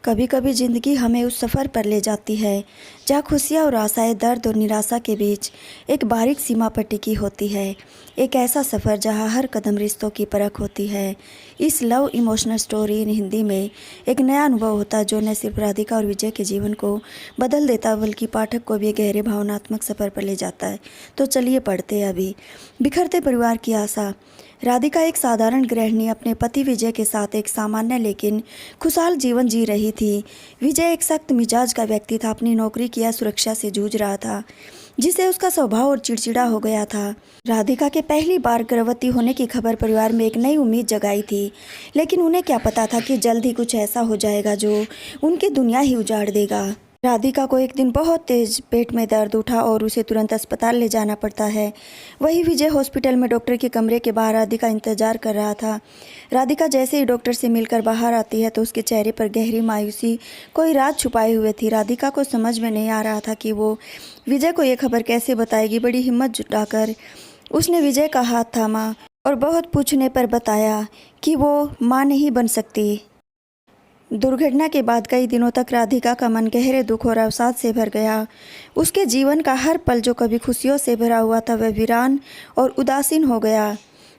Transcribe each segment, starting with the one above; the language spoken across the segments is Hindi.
कभी कभी ज़िंदगी हमें उस सफ़र पर ले जाती है जहाँ खुशियाँ और आशाएं दर्द और निराशा के बीच एक बारीक सीमा पर टिकी होती है। एक ऐसा सफ़र जहाँ हर कदम रिश्तों की परख होती है। इस love emotional story in Hindi में एक नया अनुभव होता है जो न सिर्फ राधिका और विजय के जीवन को बदल देता बल्कि पाठक को भी गहरे भावनात्मक सफ़र पर ले जाता है। तो चलिए पढ़ते हैं अभी। बिखरते परिवार की आशा। राधिका एक साधारण गृहिणी अपने पति विजय के साथ एक सामान्य लेकिन खुशहाल जीवन जी रही थी। विजय एक सख्त मिजाज का व्यक्ति था, अपनी नौकरी की असुरक्षा से जूझ रहा था जिससे उसका स्वभाव और चिड़चिड़ा हो गया था। राधिका के पहली बार गर्भवती होने की खबर परिवार में एक नई उम्मीद जगाई थी, लेकिन उन्हें क्या पता था कि जल्द ही कुछ ऐसा हो जाएगा जो उनकी दुनिया ही उजाड़ देगा। राधिका को एक दिन बहुत तेज पेट में दर्द उठा और उसे तुरंत अस्पताल ले जाना पड़ता है। वही विजय हॉस्पिटल में डॉक्टर के कमरे के बाहर राधिका इंतजार कर रहा था। राधिका जैसे ही डॉक्टर से मिलकर बाहर आती है तो उसके चेहरे पर गहरी मायूसी कोई राज छुपाए हुए थी। राधिका को समझ में नहीं आ रहा था कि वो विजय को ये खबर कैसे बताएगी। बड़ी हिम्मत जुटाकर उसने विजय का हाथ थामा और बहुत पूछने पर बताया कि वो माँ नहीं बन सकती। दुर्घटना के बाद कई दिनों तक राधिका का मन गहरे दुख और अवसाद से भर गया। उसके जीवन का हर पल जो कभी खुशियों से भरा हुआ था वह वीरान और उदासीन हो गया।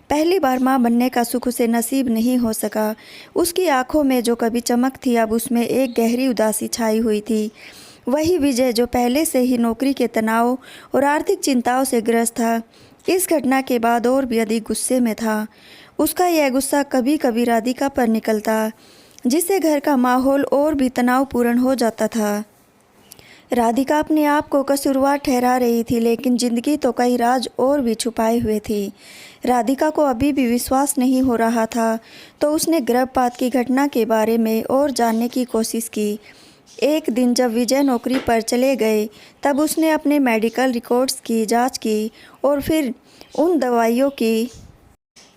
पहली बार मां बनने का सुख उसे नसीब नहीं हो सका। उसकी आंखों में जो कभी चमक थी अब उसमें एक गहरी उदासी छाई हुई थी। वही विजय जो पहले से ही नौकरी के तनाव और आर्थिक चिंताओं से ग्रस्त था, इस घटना के बाद और भी अधिक गुस्से में था। उसका यह गुस्सा कभी कभी राधिका पर निकलता जिससे घर का माहौल और भी तनावपूर्ण हो जाता था। राधिका अपने आप को कसूरवार ठहरा रही थी, लेकिन जिंदगी तो कई राज और भी छुपाए हुए थी। राधिका को अभी भी विश्वास नहीं हो रहा था, तो उसने गर्भपात की घटना के बारे में और जानने की कोशिश की। एक दिन जब विजय नौकरी पर चले गए तब उसने अपने मेडिकल रिकॉर्ड्स की जांच की और फिर उन दवाइयों की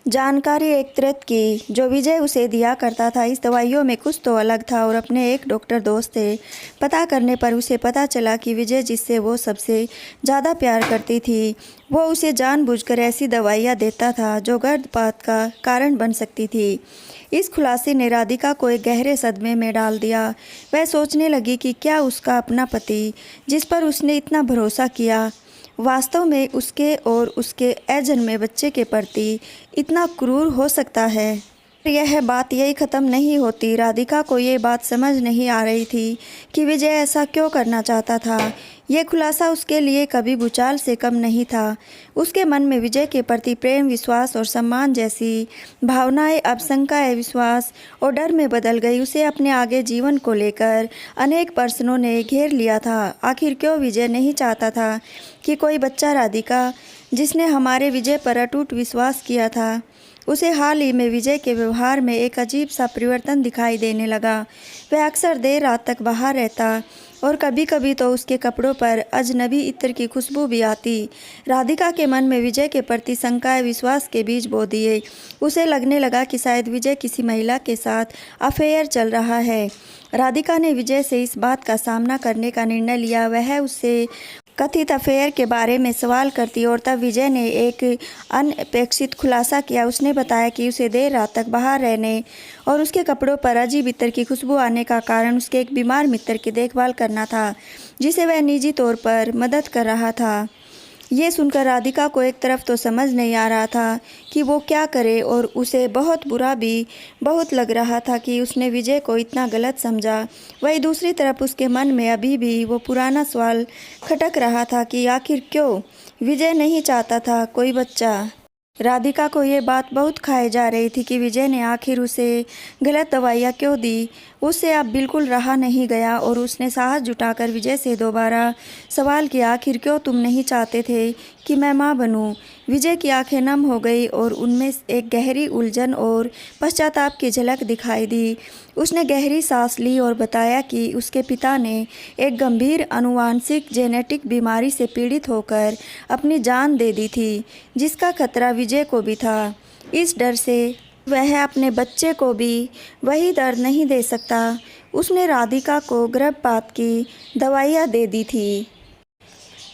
जानकारी एकत्रित की जो विजय उसे दिया करता था। इस दवाइयों में कुछ तो अलग था और अपने एक डॉक्टर दोस्त से पता करने पर उसे पता चला कि विजय जिससे वो सबसे ज़्यादा प्यार करती थी वो उसे जानबूझकर ऐसी दवाइयाँ देता था जो गर्भपात का कारण बन सकती थी। इस खुलासे ने राधिका को एक गहरे सदमे में डाल दिया। वह सोचने लगी कि क्या उसका अपना पति जिस पर उसने इतना भरोसा किया वास्तव में उसके और उसके अजन्मे बच्चे के प्रति इतना क्रूर हो सकता है। यह बात यही ख़त्म नहीं होती। राधिका को ये बात समझ नहीं आ रही थी कि विजय ऐसा क्यों करना चाहता था। यह खुलासा उसके लिए कभी भूचाल से कम नहीं था। उसके मन में विजय के प्रति प्रेम, विश्वास और सम्मान जैसी भावनाएं अब शंका, विश्वास और डर में बदल गई। उसे अपने आगे जीवन को लेकर अनेक प्रश्नों ने घेर लिया था। आखिर क्यों विजय नहीं चाहता था कि कोई बच्चा? राधिका जिसने हमारे विजय पर अटूट विश्वास किया था, उसे हाल ही में विजय के व्यवहार में एक अजीब सा परिवर्तन दिखाई देने लगा। वह अक्सर देर रात तक बाहर रहता और कभी कभी तो उसके कपड़ों पर अजनबी इत्र की खुशबू भी आती। राधिका के मन में विजय के प्रति शंकाएं विश्वास के बीज बो दिए। उसे लगने लगा कि शायद विजय किसी महिला के साथ अफेयर चल रहा है। राधिका ने विजय से इस बात का सामना करने का निर्णय लिया। वह उससे कथित अफेयर के बारे में सवाल करती और तब विजय ने एक अनपेक्षित खुलासा किया। उसने बताया कि उसे देर रात तक बाहर रहने और उसके कपड़ों पर अजीब इत्र की खुशबू आने का कारण उसके एक बीमार मित्र की देखभाल करना था जिसे वह निजी तौर पर मदद कर रहा था। ये सुनकर राधिका को एक तरफ तो समझ नहीं आ रहा था कि वो क्या करे और उसे बहुत बुरा भी बहुत लग रहा था कि उसने विजय को इतना गलत समझा। वहीं दूसरी तरफ उसके मन में अभी भी वो पुराना सवाल खटक रहा था कि आखिर क्यों विजय नहीं चाहता था कोई बच्चा। राधिका को ये बात बहुत खाए जा रही थी कि विजय ने आखिर उसे गलत दवाइयाँ क्यों दी। उससे अब बिल्कुल रहा नहीं गया और उसने साहस जुटाकर विजय से दोबारा सवाल किया, आखिर क्यों तुम नहीं चाहते थे कि मैं माँ बनूं? विजय की आंखें नम हो गई और उनमें एक गहरी उलझन और पश्चाताप की झलक दिखाई दी। उसने गहरी सांस ली और बताया कि उसके पिता ने एक गंभीर आनुवांशिक जेनेटिक बीमारी से पीड़ित होकर अपनी जान दे दी थी, जिसका खतरा विजय को भी था। इस डर से वह अपने बच्चे को भी वही दर्द नहीं दे सकता। उसने राधिका को गर्भपात की दवाइयाँ दे दी थी।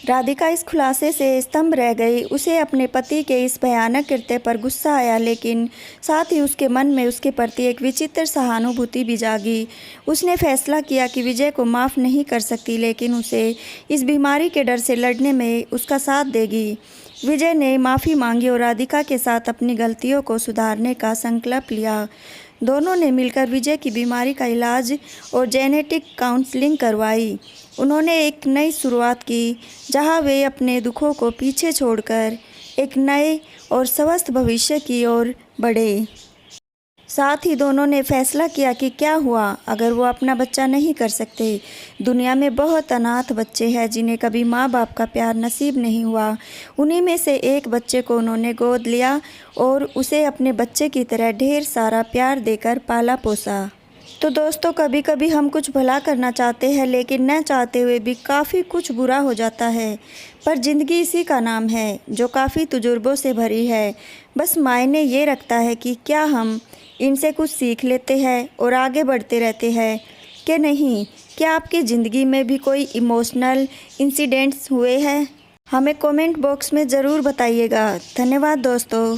राधिका इस खुलासे से स्तंभ रह गई। उसे अपने पति के इस भयानक कृत्य पर गुस्सा आया, लेकिन साथ ही उसके मन में उसके प्रति एक विचित्र सहानुभूति भी जागी। उसने फैसला किया कि विजय को माफ़ नहीं कर सकती, लेकिन उसे इस बीमारी के डर से लड़ने में उसका साथ देगी। विजय ने माफ़ी मांगी और राधिका के साथ अपनी गलतियों को सुधारने का संकल्प लिया। दोनों ने मिलकर विजय की बीमारी का इलाज और जेनेटिक काउंसलिंग करवाई। उन्होंने एक नई शुरुआत की, जहां वे अपने दुखों को पीछे छोड़कर एक नए और स्वस्थ भविष्य की ओर बढ़े। साथ ही दोनों ने फैसला किया कि क्या हुआ अगर वो अपना बच्चा नहीं कर सकते। दुनिया में बहुत अनाथ बच्चे हैं जिन्हें कभी माँ बाप का प्यार नसीब नहीं हुआ। उन्हीं में से एक बच्चे को उन्होंने गोद लिया और उसे अपने बच्चे की तरह ढेर सारा प्यार देकर पाला पोसा। तो दोस्तों, कभी कभी हम कुछ भला करना चाहते हैं, लेकिन न चाहते हुए भी काफ़ी कुछ बुरा हो जाता है। पर ज़िंदगी इसी का नाम है, जो काफ़ी तजुर्बों से भरी है। बस मायने ये रखता है कि क्या हम इनसे कुछ सीख लेते हैं और आगे बढ़ते रहते हैं कि नहीं। क्या आपकी ज़िंदगी में भी कोई इमोशनल इंसिडेंट्स हुए हैं? हमें कमेंट बॉक्स में ज़रूर बताइएगा। धन्यवाद दोस्तों।